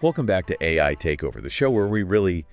Welcome back to AI Takeover, the show where we really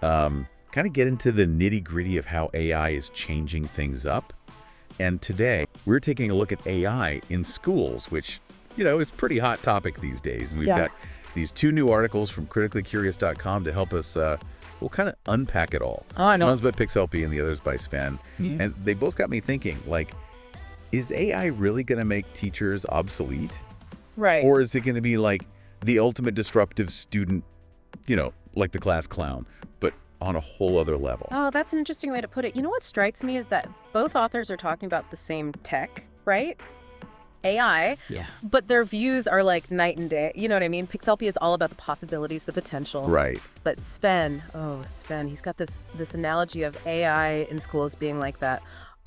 kind of get into the nitty-gritty of how AI is changing things up. And today, we're taking a look at AI in schools, which, is a pretty hot topic these days. And we've got these two new articles from criticallycurious.com to help us, we'll kind of unpack it all. Oh, I know. One's by PixelPia and the other's by Sven. Yeah. And they both got me thinking, is AI really going to make teachers obsolete? Right. Or is it going to be like the ultimate disruptive student, like the class clown, but on a whole other level? Oh, that's an interesting way to put it. You know what strikes me is that both authors are talking about the same tech, right? AI. Yeah. But their views are like night and day. You know what I mean? PixelPia is all about the possibilities, the potential. Right. But Sven, he's got this analogy of AI in schools being like that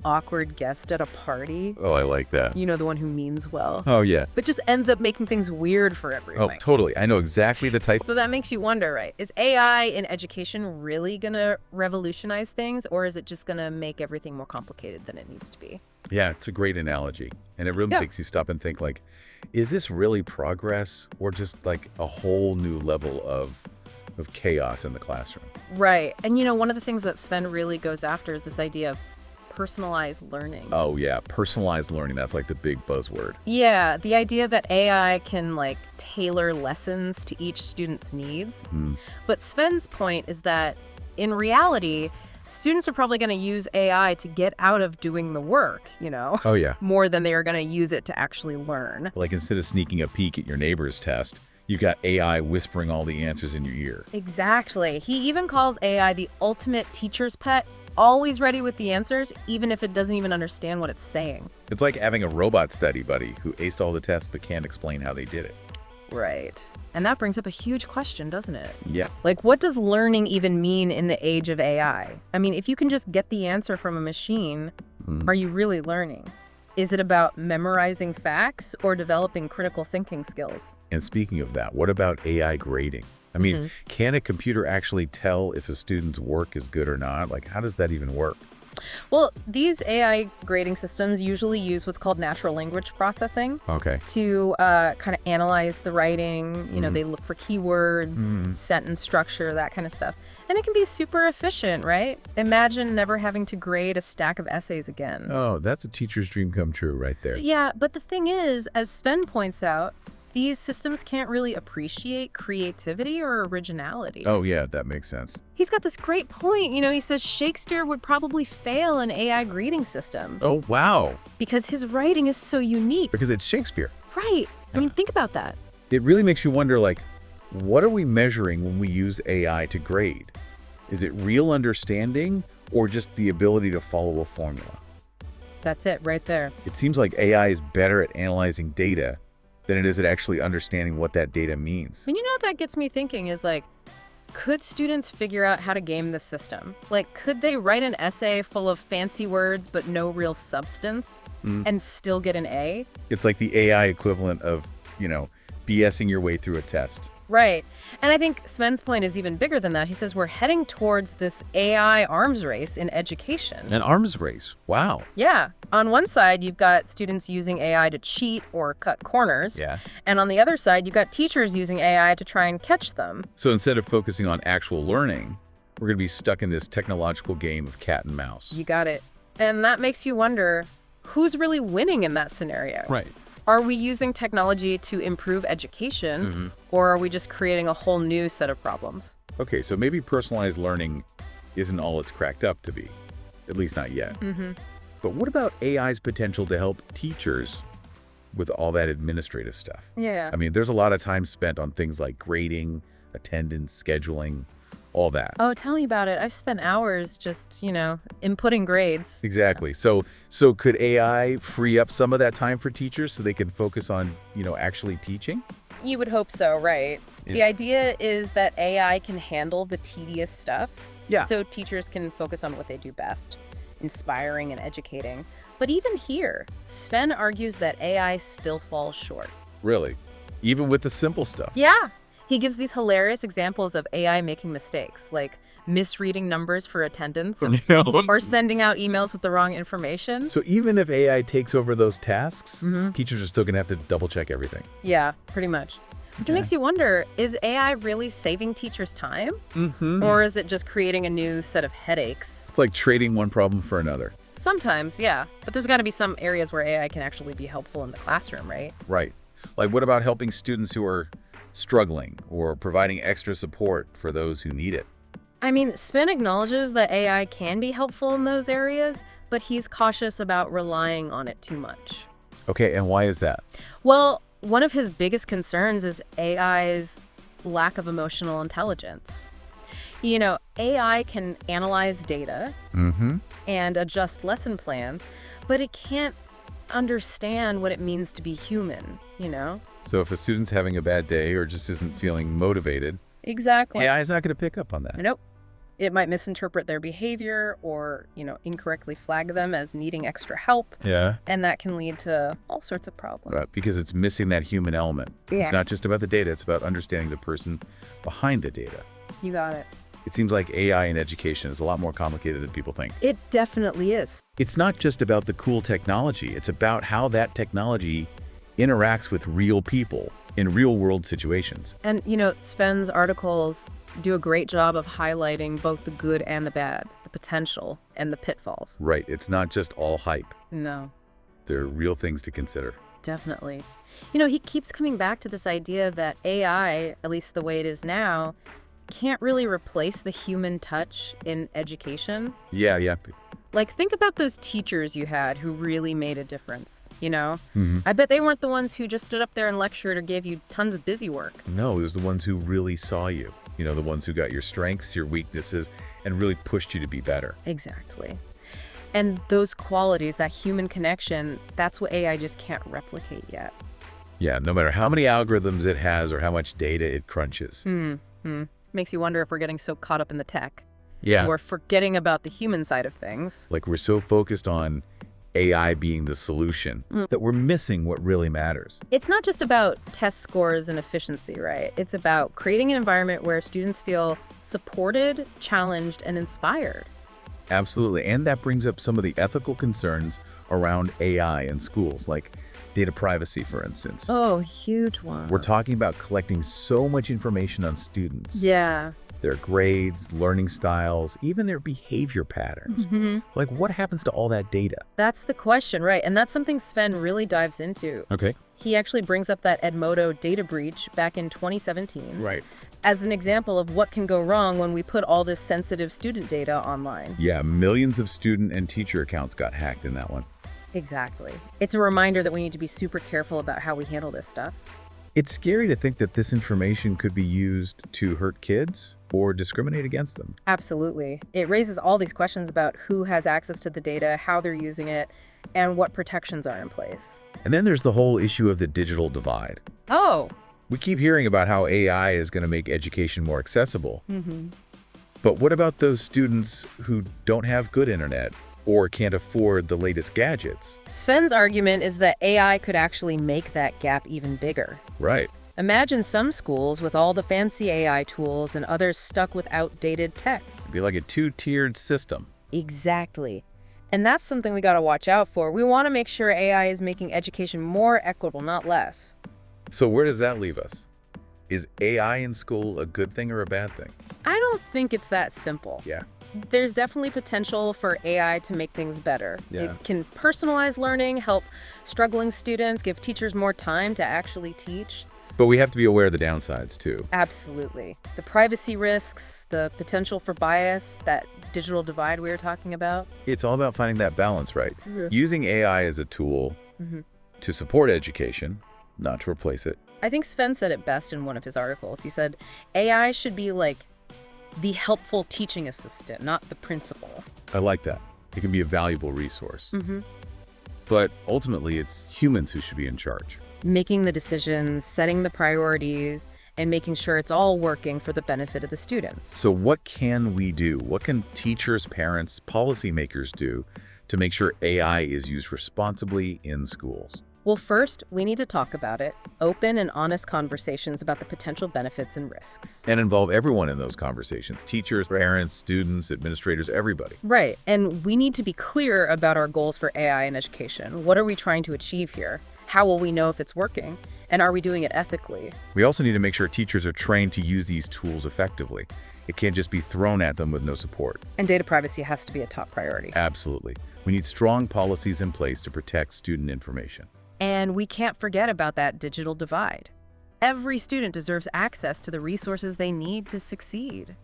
awkward guest at a party. Oh, I like that. You know, the one who means well. Oh, yeah. But just ends up making things weird for everyone. Oh, totally. I know exactly the type. So that makes you wonder, right? Is AI in education really going to revolutionize things, or is it just going to make everything more complicated than it needs to be? Yeah, it's a great analogy. And it really makes you stop and think, is this really progress or just like a whole new level of chaos in the classroom? Right. And, one of the things that Sven really goes after is this idea of personalized learning. Oh, yeah. Personalized learning. That's like the big buzzword. Yeah. The idea that AI can tailor lessons to each student's needs. But Sven's point is that in reality, students are probably going to use AI to get out of doing the work, Oh, yeah. more than they are going to use it to actually learn. Like instead of sneaking a peek at your neighbor's test, you've got AI whispering all the answers in your ear. Exactly. He even calls AI the ultimate teacher's pet, always ready with the answers, even if it doesn't even understand what it's saying. It's like having a robot study buddy who aced all the tests but can't explain how they did it. Right. And that brings up a huge question, doesn't it? Yeah. What does learning even mean in the age of AI? I mean, if you can just get the answer from a machine, are you really learning? Is it about memorizing facts or developing critical thinking skills? And speaking of that, what about AI grading? I mean, can a computer actually tell if a student's work is good or not? How does that even work? Well, these AI grading systems usually use what's called natural language processing to kind of analyze the writing. They look for keywords, sentence structure, that kind of stuff. And it can be super efficient, right? Imagine never having to grade a stack of essays again. Oh, that's a teacher's dream come true right there. Yeah, but the thing is, as Sven points out, these systems can't really appreciate creativity or originality. Oh, yeah, that makes sense. He's got this great point. He says Shakespeare would probably fail an AI grading system. Oh, wow. Because his writing is so unique. Because it's Shakespeare. Right. I mean, think about that. It really makes you wonder, what are we measuring when we use AI to grade? Is it real understanding or just the ability to follow a formula? That's it right there. It seems like AI is better at analyzing data than it is at actually understanding what that data means. And what that gets me thinking is could students figure out how to game the system? Could they write an essay full of fancy words but no real substance and still get an A? It's like the AI equivalent of, BSing your way through a test. Right. And I think Sven's point is even bigger than that. He says we're heading towards this AI arms race in education. An arms race. Wow. Yeah. On one side, you've got students using AI to cheat or cut corners. Yeah. And on the other side, you've got teachers using AI to try and catch them. So instead of focusing on actual learning, we're going to be stuck in this technological game of cat and mouse. You got it. And that makes you wonder, who's really winning in that scenario? Right. Are we using technology to improve education, or are we just creating a whole new set of problems? Okay, so maybe personalized learning isn't all it's cracked up to be, at least not yet. But what about AI's potential to help teachers with all that administrative stuff? Yeah. I mean, there's a lot of time spent on things like grading, attendance, scheduling, all that. Oh, tell me about it. I've spent hours just, inputting grades. Exactly. So could AI free up some of that time for teachers so they can focus on, actually teaching? You would hope so, right? Yeah. The idea is that AI can handle the tedious stuff. Yeah. So teachers can focus on what they do best, inspiring and educating. But even here, Sven argues that AI still falls short. Really? Even with the simple stuff? Yeah. He gives these hilarious examples of AI making mistakes, like misreading numbers for attendance or sending out emails with the wrong information. So even if AI takes over those tasks, teachers are still going to have to double check everything. Yeah, pretty much. Which makes you wonder, is AI really saving teachers time? Or is it just creating a new set of headaches? It's like trading one problem for another. Sometimes, yeah. But there's got to be some areas where AI can actually be helpful in the classroom, right? Right. Like what about helping students who are struggling or providing extra support for those who need it? I mean, Sven acknowledges that AI can be helpful in those areas, but he's cautious about relying on it too much. Okay, and why is that? Well, one of his biggest concerns is AI's lack of emotional intelligence. You know, AI can analyze data and adjust lesson plans, but it can't understand what it means to be human, you know? So if a student's having a bad day or just isn't feeling motivated, Exactly. AI is not going to pick up on that. Nope. It might misinterpret their behavior or, incorrectly flag them as needing extra help. Yeah. And that can lead to all sorts of problems. Because it's missing that human element. Yeah. It's not just about the data, it's about understanding the person behind the data. You got it. It seems like AI in education is a lot more complicated than people think. It definitely is. It's not just about the cool technology, it's about how that technology interacts with real people in real-world situations. And, Sven's articles do a great job of highlighting both the good and the bad, the potential and the pitfalls. Right. It's not just all hype. No. There are real things to consider. Definitely. He keeps coming back to this idea that AI, at least the way it is now, can't really replace the human touch in education. Yeah. Like, think about those teachers you had who really made a difference, I bet they weren't the ones who just stood up there and lectured or gave you tons of busy work. No, it was the ones who really saw you. The ones who got your strengths, your weaknesses, and really pushed you to be better. Exactly. And those qualities, that human connection, that's what AI just can't replicate yet. Yeah, no matter how many algorithms it has or how much data it crunches. Makes you wonder if we're getting so caught up in the tech. Yeah. We're forgetting about the human side of things. Like we're so focused on AI being the solution that we're missing what really matters. It's not just about test scores and efficiency, right? It's about creating an environment where students feel supported, challenged, and inspired. Absolutely. And that brings up some of the ethical concerns around AI in schools, like data privacy, for instance. Oh, huge one. We're talking about collecting so much information on students. Yeah. Their grades, learning styles, even their behavior patterns. Like, what happens to all that data? That's the question, right? And that's something Sven really dives into. Okay. He actually brings up that Edmodo data breach back in 2017. Right. As an example of what can go wrong when we put all this sensitive student data online. Yeah, millions of student and teacher accounts got hacked in that one. Exactly. It's a reminder that we need to be super careful about how we handle this stuff. It's scary to think that this information could be used to hurt kids or discriminate against them. Absolutely. It raises all these questions about who has access to the data, how they're using it, and what protections are in place. And then there's the whole issue of the digital divide. Oh. We keep hearing about how AI is going to make education more accessible. But what about those students who don't have good internet or can't afford the latest gadgets? Sven's argument is that AI could actually make that gap even bigger. Right. Imagine some schools with all the fancy AI tools and others stuck with outdated tech. It'd be like a two-tiered system. Exactly. And that's something we got to watch out for. We want to make sure AI is making education more equitable, not less. So where does that leave us? Is AI in school a good thing or a bad thing? I don't think it's that simple. Yeah. There's definitely potential for AI to make things better. Yeah. It can personalize learning, help struggling students, give teachers more time to actually teach. But we have to be aware of the downsides too. Absolutely. The privacy risks, the potential for bias, that digital divide we were talking about. It's all about finding that balance, right? Using AI as a tool to support education, not to replace it. I think Sven said it best in one of his articles. He said, AI should be like the helpful teaching assistant, not the principal. I like that. It can be a valuable resource. But ultimately, it's humans who should be in charge. Making the decisions, setting the priorities, and making sure it's all working for the benefit of the students. So what can we do? What can teachers, parents, policymakers do to make sure AI is used responsibly in schools? Well, first, we need to talk about it. Open and honest conversations about the potential benefits and risks. And involve everyone in those conversations. Teachers, parents, students, administrators, everybody. Right. And we need to be clear about our goals for AI in education. What are we trying to achieve here? How will we know if it's working? And are we doing it ethically? We also need to make sure teachers are trained to use these tools effectively. It can't just be thrown at them with no support. And data privacy has to be a top priority. Absolutely. We need strong policies in place to protect student information. And we can't forget about that digital divide. Every student deserves access to the resources they need to succeed.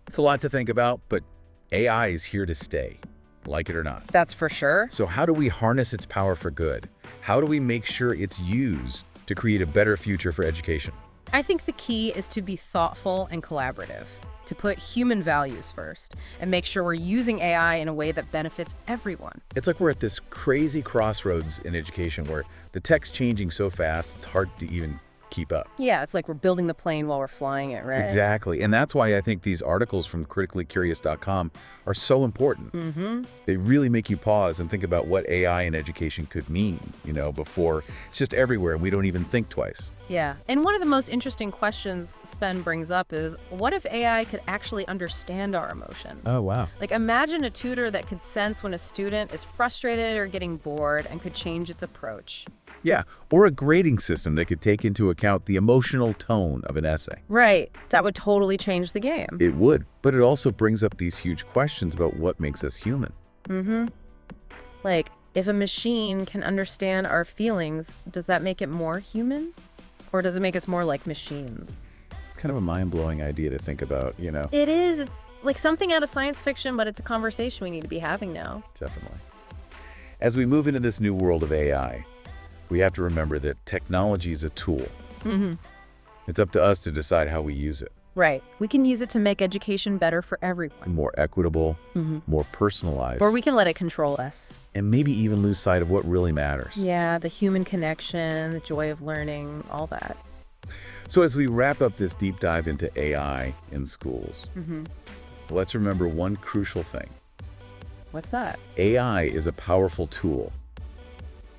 It's a lot to think about, but AI is here to stay, like it or not. That's for sure. So how do we harness its power for good? How do we make sure it's used to create a better future for education? I think the key is to be thoughtful and collaborative, to put human values first, and make sure we're using AI in a way that benefits everyone. It's like we're at this crazy crossroads in education where the tech's changing so fast, it's hard to even keep up. Yeah, it's like we're building the plane while we're flying it, right? Exactly. And that's why I think these articles from criticallycurious.com are so important. They really make you pause and think about what AI in education could mean, before it's just everywhere and we don't even think twice. Yeah. And one of the most interesting questions Sven brings up is, what if AI could actually understand our emotions? Oh, wow. Like, imagine a tutor that could sense when a student is frustrated or getting bored and could change its approach. Yeah, or a grading system that could take into account the emotional tone of an essay. Right. That would totally change the game. It would, but it also brings up these huge questions about what makes us human. Like, if a machine can understand our feelings, does that make it more human? Or does it make us more like machines? It's kind of a mind-blowing idea to think about, It is. It's like something out of science fiction, but it's a conversation we need to be having now. Definitely. As we move into this new world of AI, we have to remember that technology is a tool. It's up to us to decide how we use it. Right. We can use it to make education better for everyone. More equitable, more personalized. Or we can let it control us. And maybe even lose sight of what really matters. Yeah, the human connection, the joy of learning, all that. So as we wrap up this deep dive into AI in schools, let's remember one crucial thing. What's that? AI is a powerful tool,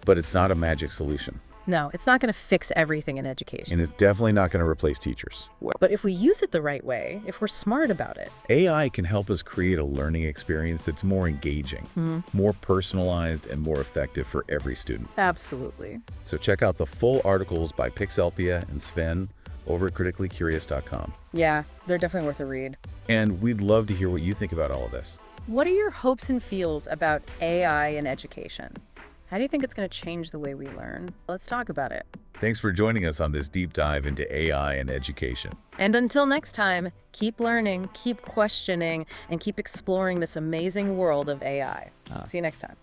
but it's not a magic solution. No, it's not going to fix everything in education. And it's definitely not going to replace teachers. But if we use it the right way, if we're smart about it, AI can help us create a learning experience that's more engaging, more personalized, and more effective for every student. Absolutely. So check out the full articles by PixelPia and Sven over at criticallycurious.com. Yeah, they're definitely worth a read. And we'd love to hear what you think about all of this. What are your hopes and feels about AI in education? How do you think it's going to change the way we learn? Let's talk about it. Thanks for joining us on this deep dive into AI and education. And until next time, keep learning, keep questioning, and keep exploring this amazing world of AI. See you next time.